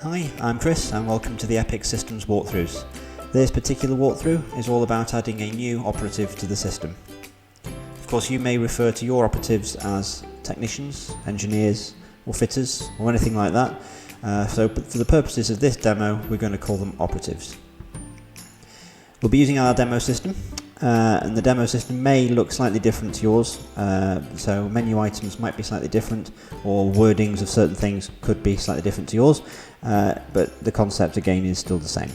Hi, I'm Chris and welcome to the Epix Systems walkthroughs. This particular walkthrough is all about adding a new operative to the system. Of course, you may refer to your operatives as technicians, engineers or fitters or anything like that. So for the purposes of this demo, we're going to call them operatives. We'll be using our demo system. And the demo system may look slightly different to yours, so menu items might be slightly different, or wordings of certain things could be slightly different to yours, but the concept again is still the same.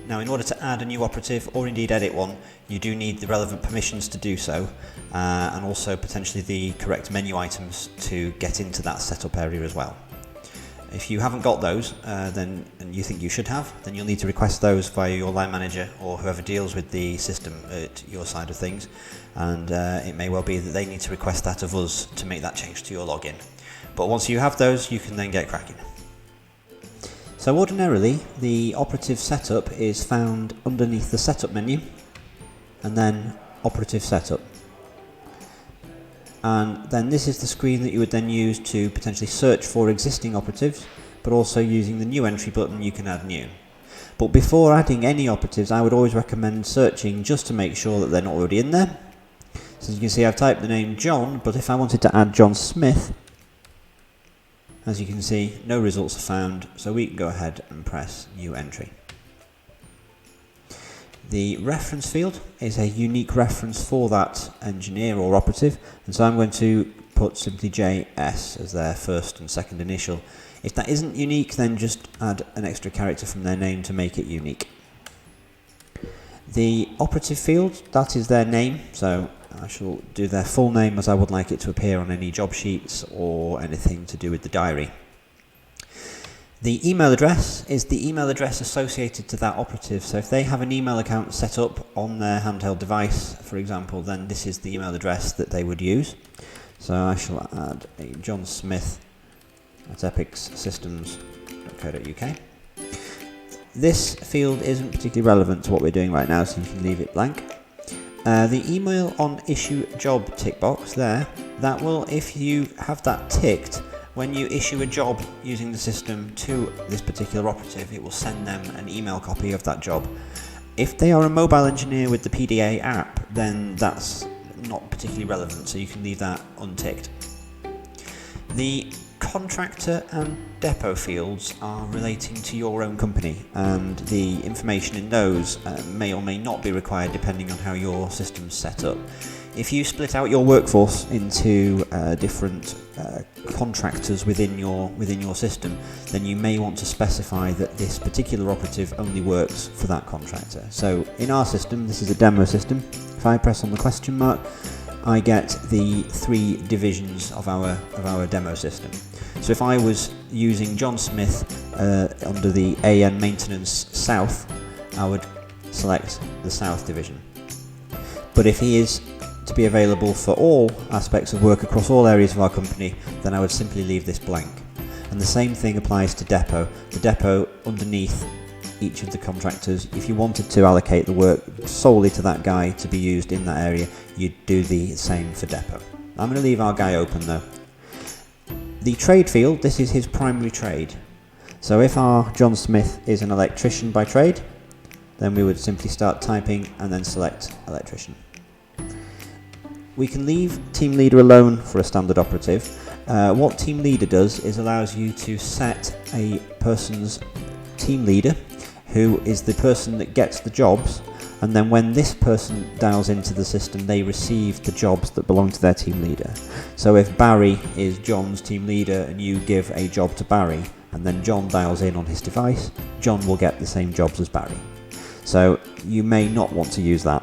Now, in order to add a new operative, or indeed edit one, you do need the relevant permissions to do so, and also potentially the correct menu items to get into that setup area as well. If you haven't got those, and you think you should have, then you'll need to request those via your line manager or whoever deals with the system at your side of things, and it may well be that they need to request that of us to make that change to your login. But once you have those, you can then get cracking. So ordinarily, the operative setup is found underneath the setup menu, and then operative setup. And then this is the screen that you would then use to potentially search for existing operatives, but also using the new entry button you can add new. But before adding any operatives, I would always recommend searching just to make sure that they're not already in there. So as you can see, I've typed the name John, but if I wanted to add John Smith, as you can see, no results are found, so we can go ahead and press new entry. The reference field is a unique reference for that engineer or operative, and so I'm going to put simply JS as their first and second initial. If that isn't unique, then just add an extra character from their name to make it unique. The operative field, that is their name, so I shall do their full name as I would like it to appear on any job sheets or anything to do with the diary. The email address is the email address associated to that operative, so if they have an email account set up on their handheld device, for example, then this is the email address that they would use. So I shall add a John Smith at epixsystems.co.uk. This field isn't particularly relevant to what we're doing right now, so you can leave it blank. The email on issue job tick box there, that will, if you have that ticked, when you issue a job using the system to this particular operative, it will send them an email copy of that job. If they are a mobile engineer with the PDA app, then that's not particularly relevant, so you can leave that unticked. The contractor and depot fields are relating to your own company, and the information in those may or may not be required depending on how your system's set up. If you split out your workforce into different contractors within your system, then you may want to specify that this particular operative only works for that contractor. So in our system, this is a demo system. If I press on the question mark, I get the 3 divisions of our demo system. So if I was using John Smith under the AN Maintenance South, I would select the South division. But if he is to be available for all aspects of work across all areas of our company, then I would simply leave this blank. And the same thing applies to depot. The depot underneath each of the contractors, if you wanted to allocate the work solely to that guy to be used in that area, you'd do the same for depot. I'm going to leave our guy open though. The trade field, this is his primary trade. So if our John Smith is an electrician by trade, then we would simply start typing and then select electrician. We can leave team leader alone for a standard operative. What team leader does is allows you to set a person's team leader, who is the person that gets the jobs, and then when this person dials into the system, they receive the jobs that belong to their team leader. So if Barry is John's team leader and you give a job to Barry, and then John dials in on his device, John will get the same jobs as Barry. So you may not want to use that.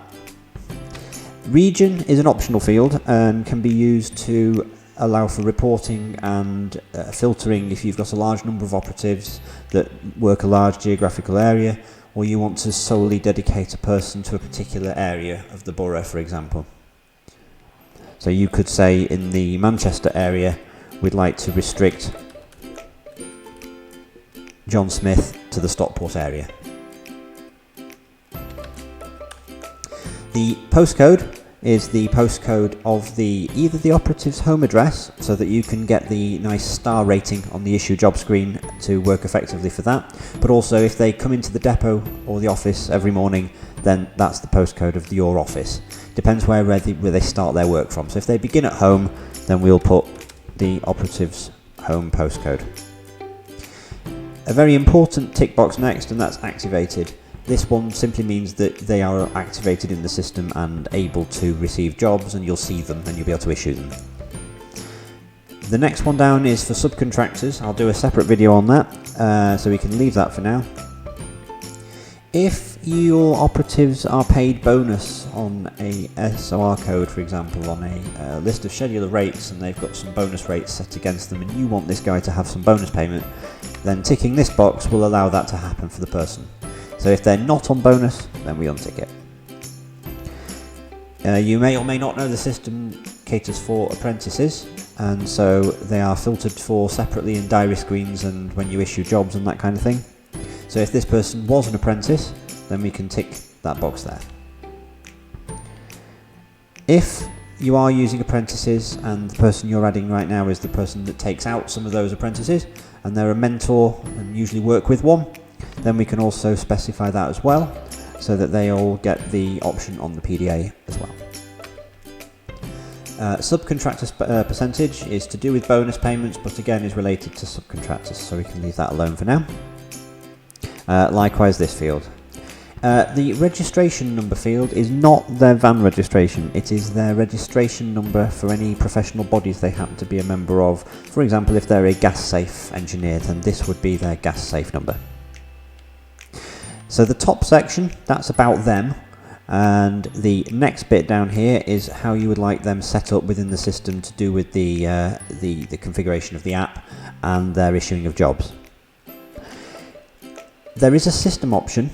Region is an optional field and can be used to allow for reporting and filtering if you've got a large number of operatives that work a large geographical area, or you want to solely dedicate a person to a particular area of the borough, for example. So you could say in the Manchester area, we'd like to restrict John Smith to the Stockport area. The postcode is the postcode of either the operative's home address, so that you can get the nice star rating on the issue job screen to work effectively for that. But also if they come into the depot or the office every morning, then that's the postcode of your office. Depends where they start their work from. So if they begin at home, then we'll put the operatives home postcode. A very important tick box next, and that's activated. This one simply means that they are activated in the system and able to receive jobs, and you'll see them and you'll be able to issue them. The next one down is for subcontractors. I'll do a separate video on that, so we can leave that for now. If your operatives are paid bonus on a SOR code, for example, on a list of scheduler rates, and they've got some bonus rates set against them, and you want this guy to have some bonus payment, then ticking this box will allow that to happen for the person. So if they're not on bonus, then we untick it. You may or may not know the system caters for apprentices, and so they are filtered for separately in diary screens and when you issue jobs and that kind of thing. So if this person was an apprentice, then we can tick that box there. If you are using apprentices and the person you're adding right now is the person that takes out some of those apprentices and they're a mentor and usually work with one, then we can also specify that as well, so that they all get the option on the PDA as well. Subcontractor percentage is to do with bonus payments, but again is related to subcontractors, so we can leave that alone for now. Likewise this field. The registration number field is not their van registration, it is their registration number for any professional bodies they happen to be a member of. For example, if they're a gas safe engineer, then this would be their gas safe number. So the top section, that's about them, and the next bit down here is how you would like them set up within the system to do with the configuration of the app and their issuing of jobs. There is a system option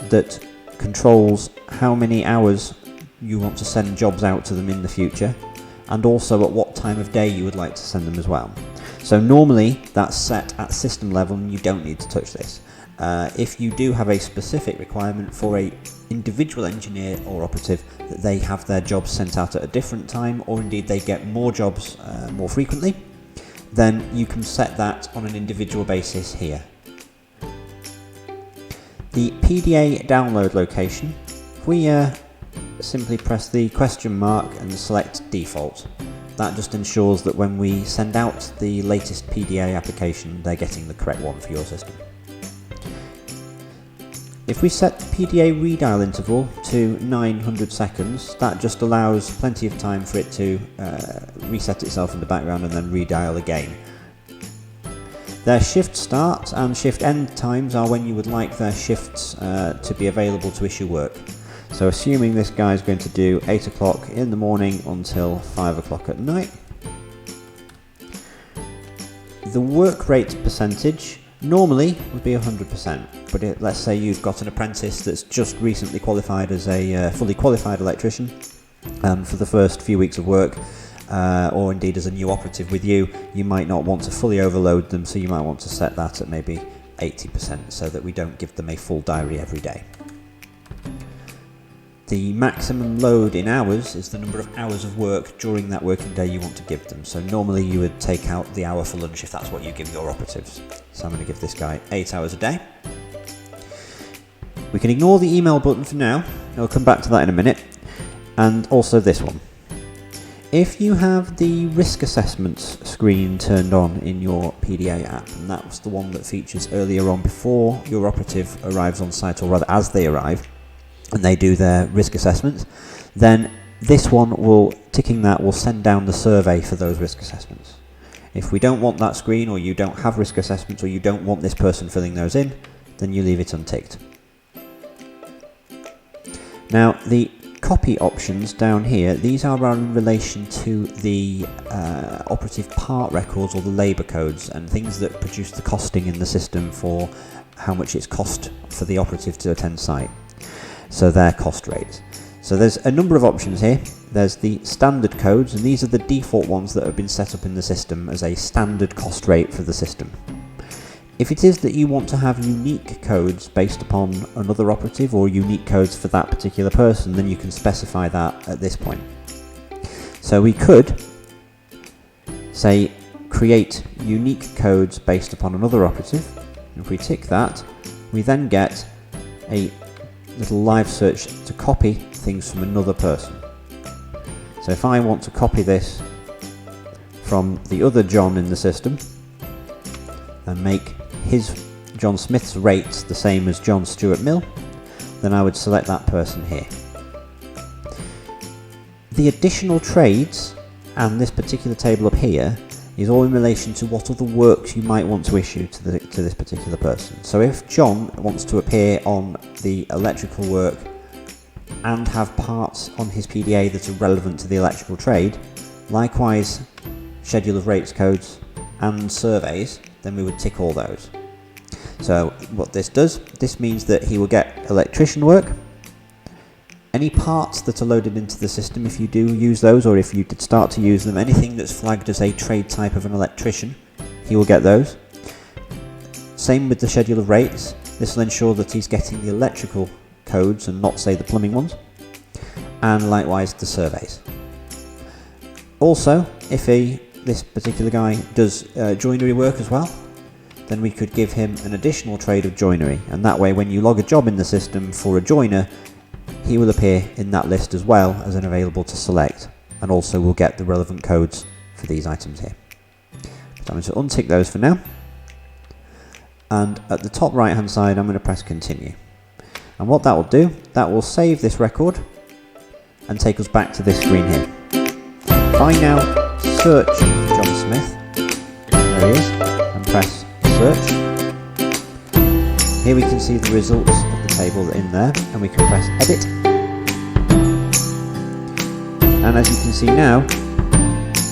that controls how many hours you want to send jobs out to them in the future, and also at what time of day you would like to send them as well. So normally that's set at system level and you don't need to touch this. If you do have a specific requirement for a individual engineer or operative that they have their jobs sent out at a different time, or indeed they get more jobs more frequently, then you can set that on an individual basis here. The PDA download location, if we simply press the question mark and select default, that just ensures that when we send out the latest PDA application, they're getting the correct one for your system. If we set the PDA redial interval to 900 seconds, that just allows plenty of time for it to reset itself in the background and then redial again. Their shift start and shift end times are when you would like their shifts to be available to issue work. So assuming this guy is going to do 8 o'clock in the morning until 5 o'clock at night. The work rate percentage normally would be 100%, but let's say you've got an apprentice that's just recently qualified as a fully qualified electrician, and for the first few weeks of work, or indeed as a new operative with you, you might not want to fully overload them, so you might want to set that at maybe 80% so that we don't give them a full diary every day. The maximum load in hours is the number of hours of work during that working day you want to give them. So normally you would take out the hour for lunch if that's what you give your operatives. So I'm going to give this guy 8 hours a day. We can ignore the email button for now. I'll come back to that in a minute. And also this one. If you have the risk assessments screen turned on in your PDA app, and that was the one that features earlier on before your operative arrives on site, or rather as they arrive, and they do their risk assessments, then this one ticking that will send down the survey for those risk assessments. If we don't want that screen, or you don't have risk assessments, or you don't want this person filling those in, then you leave it unticked. Now the copy options down here, these are in relation to the operative part records or the labour codes and things that produce the costing in the system for how much it's cost for the operative to attend site. So their cost rates. So there's a number of options here. There's the standard codes, and these are the default ones that have been set up in the system as a standard cost rate for the system. If it is that you want to have unique codes based upon another operative or unique codes for that particular person, then you can specify that at this point. So we could say create unique codes based upon another operative. If we tick that, we then get a little live search to copy things from another person. So if I want to copy this from the other John in the system and make his John Smith's rates the same as John Stuart Mill, then I would select that person here. The additional trades and this particular table up here is all in relation to what other works you might want to issue to this particular person. So if John wants to appear on the electrical work and have parts on his PDA that are relevant to the electrical trade, likewise schedule of rates codes and surveys, then we would tick all those. So what this does, this means that he will get electrician work, any parts that are loaded into the system if you do use those, or if you did start to use them, anything that's flagged as a trade type of an electrician, he will get those. Same with the schedule of rates, this will ensure that he's getting the electrical codes and not, say, the plumbing ones, and likewise the surveys. Also, if this particular guy does joinery work as well, then we could give him an additional trade of joinery, and that way when you log a job in the system for a joiner, he will appear in that list as well as an available to select, and also will get the relevant codes for these items here. So I'm going to untick those for now, and at the top right hand side I'm going to press continue, and what that will do, that will save this record and take us back to this screen here. If I now search John Smith, there he is, and press search, here we can see the results of the table in there, and we can press edit, and as you can see now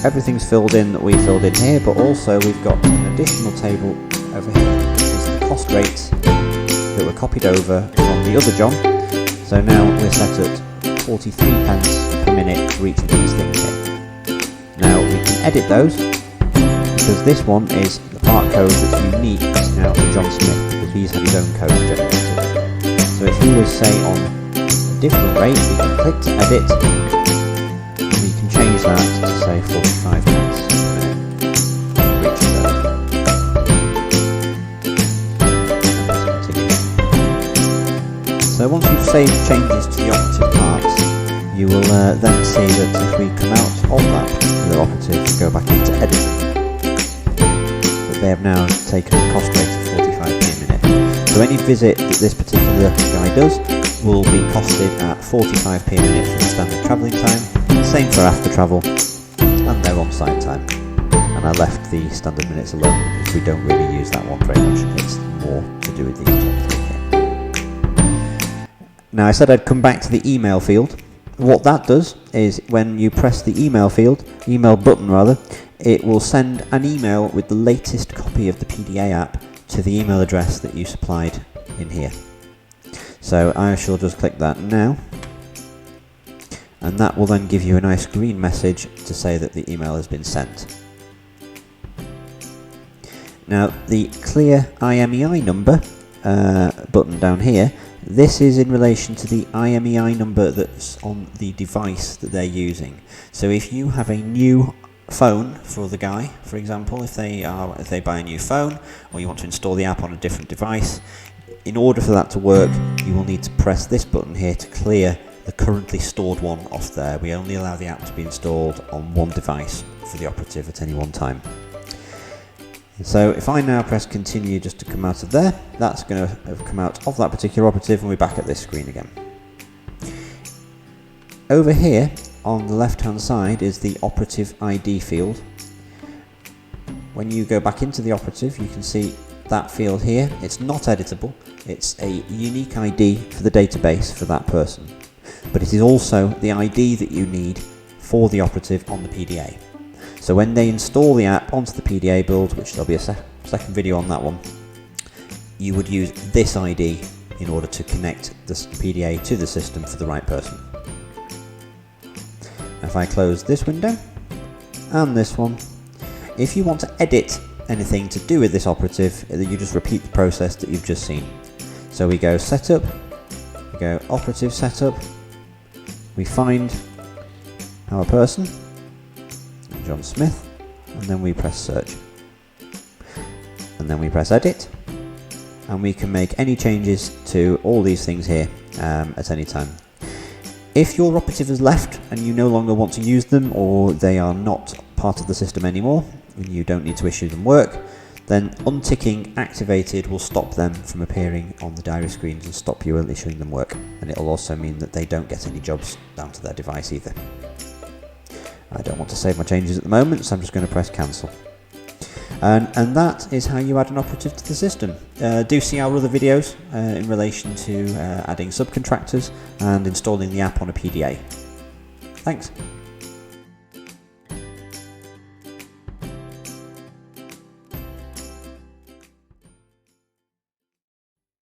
everything's filled in that we filled in here, but also we've got an additional table over here, which is the cost rates that were copied over from the other John. So now we're set at 43 pence per minute for each of these things here. Now we can edit those, because this one is the part code that's unique now for John Smith, because he's had his own code generated. So if he was, say, on a different rate, we can click to edit, and we can change that to, say, 45 pence per minute for each of those. So once you've saved changes to the operative parts, you will then see that if we come out of that particular operative and go back into editing, that they have now taken a cost rate of 45p a minute. So any visit that this particular guy does will be costed at 45p a minute for the standard travelling time, same for after travel and their on-site time. And I left the standard minutes alone because we don't really use that one very much, it's more to do with the top three here. Now I said I'd come back to the email field. What that does is when you press the email field, email button rather, it will send an email with the latest copy of the PDA app to the email address that you supplied in here. So I shall just click that now, and that will then give you a nice green message to say that the email has been sent. Now the clear IMEI number button down here, this is in relation to the IMEI number that's on the device that they're using. So if you have a new phone for the guy, for example, if they buy a new phone or you want to install the app on a different device, in order for that to work, you will need to press this button here to clear the currently stored one off there. We only allow the app to be installed on one device for the operative at any one time. So if I now press continue just to come out of there, that's going to have come out of that particular operative and we're back at this screen again. Over here on the left hand side is the operative ID field. When you go back into the operative, you can see that field here. It's not editable, it's a unique ID for the database for that person, but it is also the ID that you need for the operative on the PDA. So when they install the app onto the PDA build, which there'll be a second video on that one, you would use this ID in order to connect the PDA to the system for the right person. If I close this window and this one, if you want to edit anything to do with this operative, you just repeat the process that you've just seen. So we go setup, we go operative setup, we find our person, John Smith, and then we press search. And then we press edit, and we can make any changes to all these things here at any time. If your operative has left and you no longer want to use them, or they are not part of the system anymore and you don't need to issue them work, then unticking activated will stop them from appearing on the diary screens and stop you issuing them work, and it'll also mean that they don't get any jobs down to their device either. I don't want to save my changes at the moment, so I'm just going to press cancel. And that is how you add an operative to the system. Do see our other videos in relation to adding subcontractors and installing the app on a PDA. Thanks.